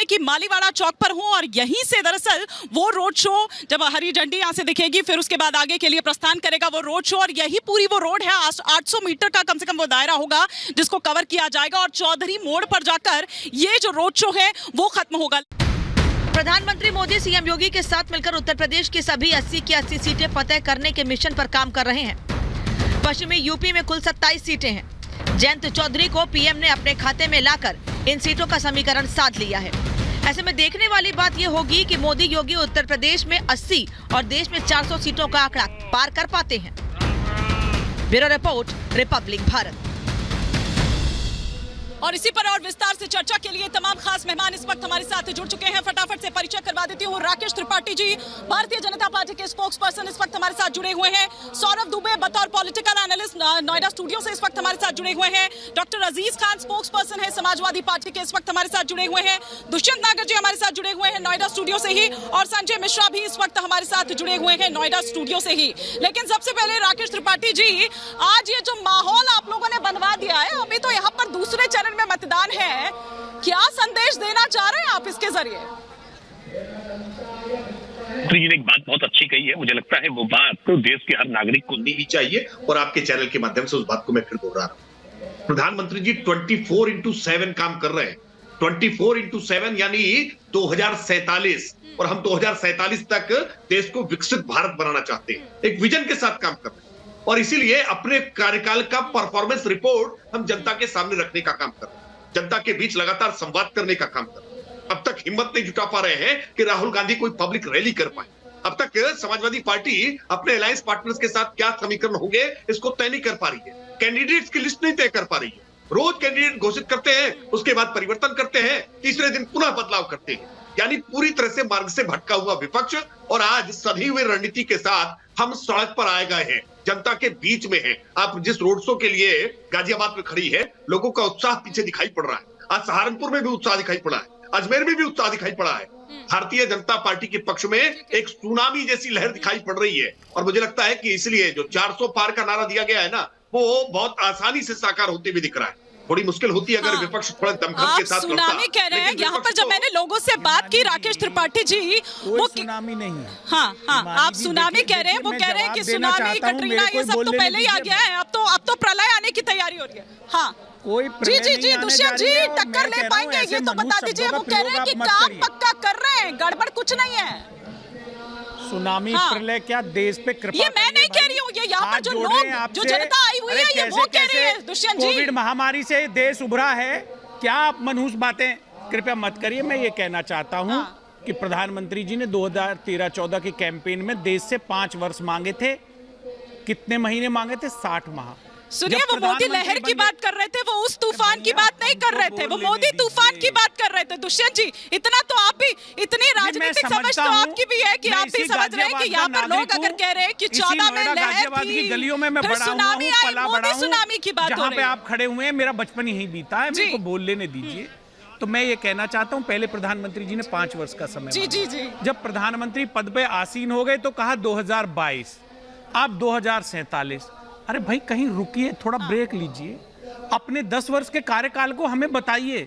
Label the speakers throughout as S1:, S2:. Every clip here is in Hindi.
S1: यानी कि मालीवाड़ा चौक पर हूं और यहीं से दरअसल वो रोड शो, जब हरी झंडी यहां से दिखेगी फिर उसके बाद आगे के लिए प्रस्थान करेगा वो रोड शो, और यही पूरी वो रोड है। 800 मीटर का कम से कम वो दायरा होगा जिसको कवर किया जाएगा और चौधरी मोड़ पर जाकर ये जो रोड शो है वो खत्म होगा।
S2: प्रधानमंत्री मोदी सीएम योगी के साथ मिलकर उत्तर प्रदेश की सभी 80 की 80 सीटें फतेह करने के मिशन पर काम कर रहे हैं। पश्चिमी यूपी में कुल 27 सीटें हैं। जयंत चौधरी को पीएम ने अपने खाते में लाकर इन सीटों का समीकरण साध लिया है। ऐसे में देखने वाली बात यह होगी कि मोदी योगी उत्तर प्रदेश में 80 और देश में 400 सीटों का आंकड़ा पार कर पाते हैं। Bureau report, Republic Bharat.
S1: और इसी पर और विस्तार से चर्चा के लिए तमाम खास मेहमान इस वक्त हमारे साथ जुड़ चुके हैं। फटाफट से परिचय करवा देती हूँ। राकेश त्रिपाठी जी, भारतीय जनता पार्टी के स्पोक्स पर्सन, इस वक्त हमारे साथ जुड़े हुए हैं। सौरभ दुबे बतौर पॉलिटिकल एनालिस्ट नोएडा स्टूडियो से इस वक्त हमारे साथ जुड़े हुए हैं। डॉक्टर अजीज खान स्पोक्स पर्सन है समाजवादी पार्टी के, इस वक्त हमारे साथ जुड़े हुए हैं। दुष्यंत नागर जी हमारे साथ जुड़े हुए हैं नोएडा स्टूडियो से ही, और संजय मिश्रा भी इस वक्त हमारे साथ जुड़े हुए हैं नोएडा स्टूडियो से ही। लेकिन सबसे पहले राकेश त्रिपाठी जी, आज ये जो माहौल आप लोगों ने बनवा दिया है, अभी तो यहाँ पर दूसरे चरण में मतदान है, क्या संदेश देना चाह रहे हैं आप इसके जरिए?
S3: जी ने एक बात बहुत अच्छी कही है। मुझे लगता है वो बात तो देश के हर नागरिक को सुननी भी चाहिए, और आपके चैनल के माध्यम से उस बात को मैं फिर दोहरा रहा हूं। प्रधानमंत्री जी 24/7 काम कर रहे हैं। 24/7 यानी 2047, और हम 2047 तक देश को विकसित भारत बनाना चाहते हैं। एक विजन के साथ काम कर रहे हैं, और इसीलिए अपने कार्यकाल का परफॉर्मेंस रिपोर्ट हम जनता के सामने रखने का काम कर रहे हैं, जनता के बीच लगातार संवाद करने का काम कर रहे हैं। अब तक हिम्मत नहीं जुटा पा रहे हैं कि राहुल गांधी कोई पब्लिक रैली कर पाए। अब तक समाजवादी पार्टी अपने अलायंस पार्टनर्स के साथ क्या समीकरण होंगे इसको तय नहीं कर पा रही है। कैंडिडेट्स की लिस्ट नहीं तय कर पा रही है। रोज कैंडिडेट घोषित करते हैं, उसके बाद परिवर्तन करते हैं, तीसरे दिन पुनः बदलाव करते हैं। यानी पूरी तरह से मार्ग से भटका हुआ विपक्ष, और आज सधी हुई रणनीति के साथ हम सड़क पर आए गए हैं, जनता के बीच में है। आप जिस रोड शो के लिए गाजियाबाद में खड़ी है, लोगों का उत्साह पीछे दिखाई पड़ रहा है। आज सहारनपुर में भी उत्साह दिखाई पड़ा है, अजमेर में भी उत्साह दिखाई पड़ा है। भारतीय जनता पार्टी के पक्ष में एक सुनामी जैसी लहर दिखाई पड़ रही है, और मुझे लगता है कि इसलिए जो 400 पार का नारा दिया गया है ना, वो बहुत आसानी से साकार होते हुए दिख रहा है। थोड़ी मुश्किल होती है अगर विपक्ष थोड़ा दमखम के साथ करता।
S1: सुनामी कह रहे हैं यहाँ पर, जब मैंने लोगों से बात की राकेश त्रिपाठी जी, वो
S4: सुनामी नहीं है।
S1: हाँ, आप सुनामी कह रहे हैं, वो कह रहे हैं कि सुनामी, कटरीना, ये सब तो पहले ही आ गया है, अब तो प्रलय आने की तैयारी हो रही है। हाँ जी, दुष्यंत जी टक्कर ले पाएंगे ये तो बता दीजिए। वो कह रहे हैं कि काम पक्का कर रहे हैं, गड़बड़ कुछ नहीं है।
S4: सुनामी प्रलय क्या देश पे कृपा,
S1: ये मैं नहीं कह रही हूँ, ये यहाँ पर जो लोग, जो जनता आई हुई है, ये वो कह रही है। दुष्यंत जी,
S4: कोविड महामारी से देश उभरा है, क्या आप मनहूस बातें कृपया मत करिए। मैं ये कहना चाहता हूँ कि प्रधानमंत्री जी ने 2013-14 के कैंपेन में देश से 5 वर्ष मांगे थे। कितने महीने मांगे थे? 60 माह।
S1: सुनिए, वो मोदी लहर की बात कर रहे थे, वो उस तूफान की बात नहीं कर रहे थे, वो मोदी तूफान की बात कर रहे थे। दुष्यंत जी, इतना तो आप भी, इतनी राजनीतिक समझ तो आपकी भी है कि आप भी समझ रहे हैं कि यहाँ पर लोग अगर कह रहे हैं कि 14 में लहर थी,
S4: गलियों में मैं बड़ा
S1: सुनामी आई, मोदी सुनामी की बात हो रही है।
S4: जहाँ पे आप खड़े हुए हैं, मेरा बचपन यहीं बीता है, मेरे को बोल लेने दीजिए। तो मैं ये कहना चाहता हूँ, पहले प्रधानमंत्री जी ने 5 वर्ष का समय
S1: जी।
S4: जब प्रधानमंत्री पद पे आसीन हो गए तो कहा 2022, अब 2047। अरे भाई कहीं रुकिए, थोड़ा ब्रेक लीजिए, अपने 10 वर्ष के कार्यकाल को हमें बताइए।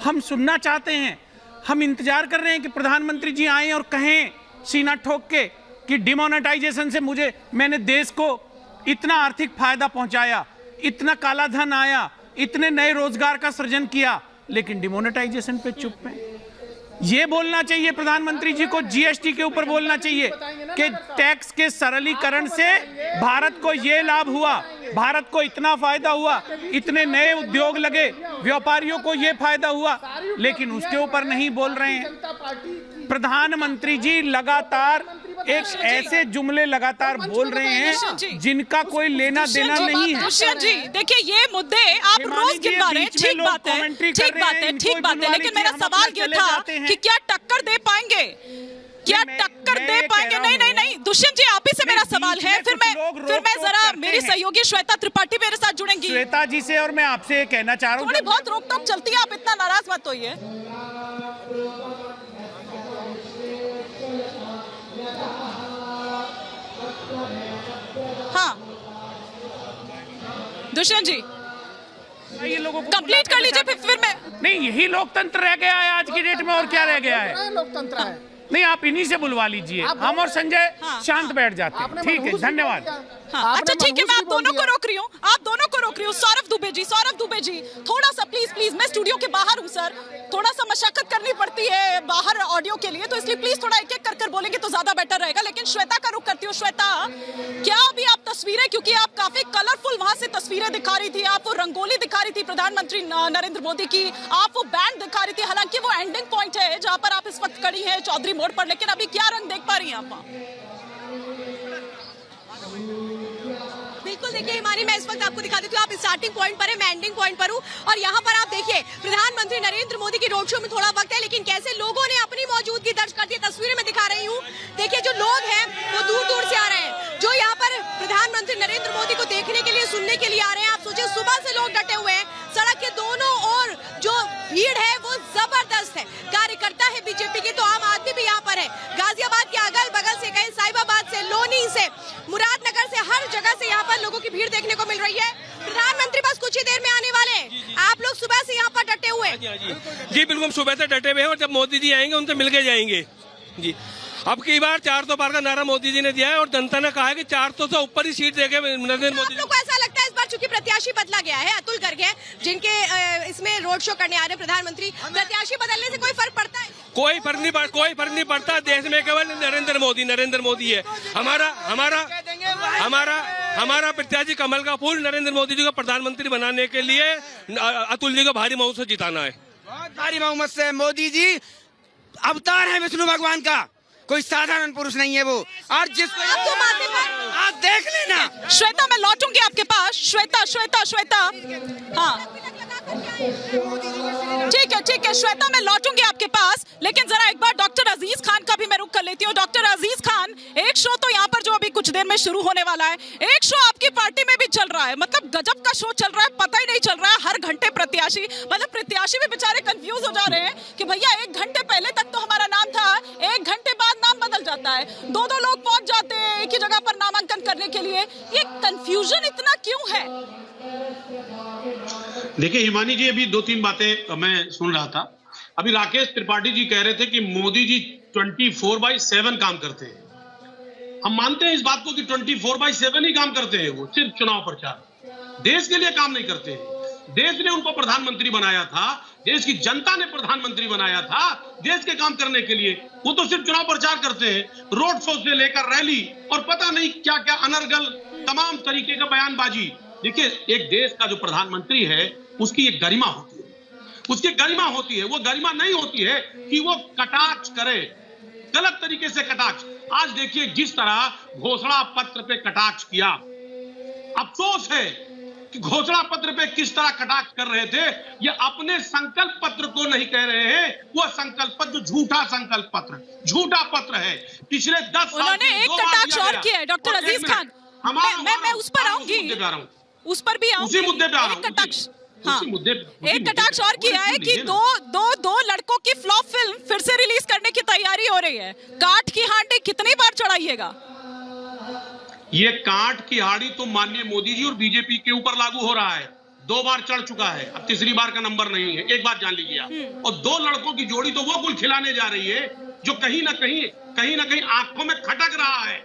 S4: हम सुनना चाहते हैं, हम इंतजार कर रहे हैं कि प्रधानमंत्री जी आए और कहें सीना ठोक के कि डिमोनेटाइजेशन से मैंने देश को इतना आर्थिक फायदा पहुंचाया, इतना काला धन आया, इतने नए रोजगार का सृजन किया, लेकिन डिमोनेटाइजेशन पे चुप है। ये बोलना चाहिए प्रधानमंत्री जी को, जीएसटी के ऊपर बोलना चाहिए कि टैक्स के सरलीकरण से भारत को ये लाभ हुआ, भारत को इतना फायदा हुआ, इतने नए उद्योग लगे, व्यापारियों को ये फायदा हुआ, लेकिन उसके ऊपर नहीं बोल रहे हैं। प्रधानमंत्री जी लगातार एक ऐसे जुमले लगातार बोल रहे हैं जिनका कोई लेना देना नहीं है।
S1: दुष्यंत जी, देखिए ये मुद्दे आप रोज गिनवा रहे हैं, ठीक बात है, लेकिन मेरा सवाल ये था कि क्या टक्कर दे पाएंगे, क्या टक्कर दे पाएंगे? नहीं, दुष्यंत जी आप ही से मेरा सवाल है, फिर मैं जरा, मेरी सहयोगी श्वेता त्रिपाठी मेरे साथ जुड़ेंगी।
S4: श्वेता जी से, और मैं आपसे कहना चाह रहा हूँ,
S1: थोड़ी बहुत रोक टोक चलती है, आप इतना नाराज मत होइए। हाँ दुष्यंत जी,
S4: ये लोगों को
S1: कंप्लीट कर लीजिए, फिर मैं
S4: नहीं, यही लोकतंत्र रह गया है आज की डेट में, और क्या रह गया है?
S5: लोकतंत्र है।
S4: नहीं, आप इन्हीं से बुलवा लीजिए, हम और संजय शांत बैठ जाते हैं। ठीक है, धन्यवाद।
S1: हाँ, अच्छा ठीक है, मैं आप दोनों को रोक रही हूँ, सौरभ दुबे जी थोड़ा सा प्लीज, मैं स्टूडियो के बाहर हूँ सर, थोड़ा सा मशक्कत करनी पड़ती है बाहर ऑडियो के लिए, तो इसलिए प्लीज थोड़ा एक एक कर बोलेंगे तो ज्यादा बेटर रहेगा। लेकिन श्वेता का रुख करती हूँ। श्वेता, क्या अभी आप तस्वीरें, क्योंकि आप काफी कलरफुल वहां से तस्वीरें दिखा रही थी, आप वो रंगोली दिखा रही थी प्रधानमंत्री नरेंद्र मोदी की, आप वो बैंड दिखा रही थी, हालांकि वो एंडिंग पॉइंट है जहां पर आप इस वक्त खड़ी है चौधरी मोड़ पर, लेकिन अभी क्या रंग देख पा रही हैं आप वहाँ?
S6: बिल्कुल, देखिए हिमानी, मैं इस वक्त आपको दिखा देती हूँ, आप स्टार्टिंग पॉइंट पर है, मैं एंडिंग पॉइंट पर हूँ, और यहाँ पर आप देखिए प्रधानमंत्री नरेंद्र मोदी की रोड शो में थोड़ा वक्त है, लेकिन कैसे लोगों ने अपनी मौजूदगी दर्ज कर दी। तस्वीरें मैं दिखा रही हूँ, देखिए जो लोग हैं वो दूर दूर से आ रहे हैं, जो यहाँ पर प्रधानमंत्री नरेंद्र मोदी को देखने के लिए, सुनने के लिए आ रहे हैं। आप सोचिए, सुबह से लोग डटे हुए हैं, सड़क के दोनों ओर जो भीड़ है वो जबरदस्त है। कार्यकर्ता है बीजेपी के, तो आम आदमी भी यहाँ पर है। गाजियाबाद के अगल बगल से, कहीं साहिबाबाद से, लोनी से, मुरादनगर से, हर जगह से यहाँ पर लोगों की भीड़ देखने को मिल रही है। प्रधानमंत्री बस कुछ ही देर में आने वाले हैं। आप लोग सुबह से यहाँ पर डटे हुए?
S7: जी बिल्कुल, सुबह से डटे हुए हैं, और जब मोदी जी आएंगे उनसे मिलके जाएंगे। जी, अब की बार 400 पार का नारा मोदी जी ने दिया है, और जनता ने कहा है कि 400 से ऊपर ही सीट देके नरेंद्र मोदी।
S6: आप लोग को ऐसा लगता है इस बार चूंकि प्रत्याशी बदला गया है, अतुल गर्ग है जिनके इसमें रोड शो करने आ रहे हैं प्रधानमंत्री, प्रत्याशी बदलने से कोई फर्क पड़ता है?
S7: कोई फर्क नहीं पड़ता। देश में केवल नरेंद्र मोदी है। हमारा प्रत्याशी कमल का फूल नरेंद्र मोदी जी को प्रधानमंत्री बनाने के लिए अतुल जी को भारी बहुमत से जिताना है।
S8: बहुत भारी बहुमत से। मोदी जी अवतार है विष्णु भगवान का, कोई साधारण पुरुष नहीं है वो। और जिसको आप देख लेना।
S1: श्वेता, मैं लौटूंगी आपके पास। श्वेता, हाँ ठीक है श्वेता, मैं लौटूंगी आपके पास, लेकिन जरा एक बार डॉक्टर अजीज खान का भी मैं रुख कर लेती हूँ। डॉक्टर अजीज खान, एक शो तो यहाँ पर जो अभी कुछ देर में शुरू होने वाला है, एक शो आपकी पार्टी में भी चल रहा है, मतलब गजब का शो चल रहा है, पता ही नहीं चल रहा है। हर घंटे प्रत्याशी, मतलब प्रत्याशी भी बेचारे कंफ्यूज हो जा रहे हैं कि भैया 1 घंटे पहले तक तो हमारा नाम था, 1 घंटे बाद नाम बदल जाता है, 2 लोग पहुंच जाते हैं एक ही जगह पर नामांकन करने के लिए। ये कंफ्यूजन इतना क्यों है?
S3: देखिए हिमानी जी, अभी 2-3 बातें मैं सुन रहा था। अभी राकेश त्रिपाठी जी कह रहे थे कि मोदी जी 24/7 काम करते हैं। हम मानते हैं इस बात को कि 24/7 ही काम करते हैं, वो सिर्फ चुनाव प्रचार, देश के लिए काम नहीं करते हैं। देश ने उनको प्रधानमंत्री बनाया था, देश की जनता ने प्रधानमंत्री बनाया था देश के काम करने के लिए। वो तो सिर्फ चुनाव प्रचार करते हैं, रोड शो से लेकर रैली और पता नहीं क्या क्या अनर्गल तमाम तरीके का बयानबाजी। देखिए, एक देश का जो प्रधानमंत्री है उसकी एक गरिमा होती है, उसकी गरिमा होती है। वो गरिमा नहीं होती है कि वो कटाक्ष करे, गलत तरीके से कटाक्ष। आज देखिए जिस तरह घोषणा पत्र पे कटाक्ष किया, अफसोस है कि घोषणा पत्र पे किस तरह कटाक्ष कर रहे थे। ये अपने संकल्प पत्र को नहीं कह रहे हैं, वो संकल्प पत्र झूठा संकल्प पत्र, झूठा पत्र है। पिछले 10 साल
S1: उन्होंने एक कटाक्ष और किया है डॉक्टर अजीज खान, मैं उस पर आऊंगी, उस पर भी आऊंगी।
S3: उसी मुद्दे पे आ रहा हूं।
S1: कटाक्ष, हाँ, एक कटाक्ष और किया है कि दो लड़कों की फ्लॉप फिल्म फिर से रिलीज करने की तैयारी हो रही है। काठ की हांडी कितनी बार चढ़ाइएगा?
S3: ये कांट की हाड़ी तो माननीय मोदी जी और बीजेपी के ऊपर लागू हो रहा है। 2 बार चढ़ चुका है, अब 3री बार का नंबर नहीं है। एक बात जान लीजिए आप। और 2 लड़कों की जोड़ी तो वो गुल खिलाने जा रही है जो कहीं ना कहीं आंखों में खटक रहा है।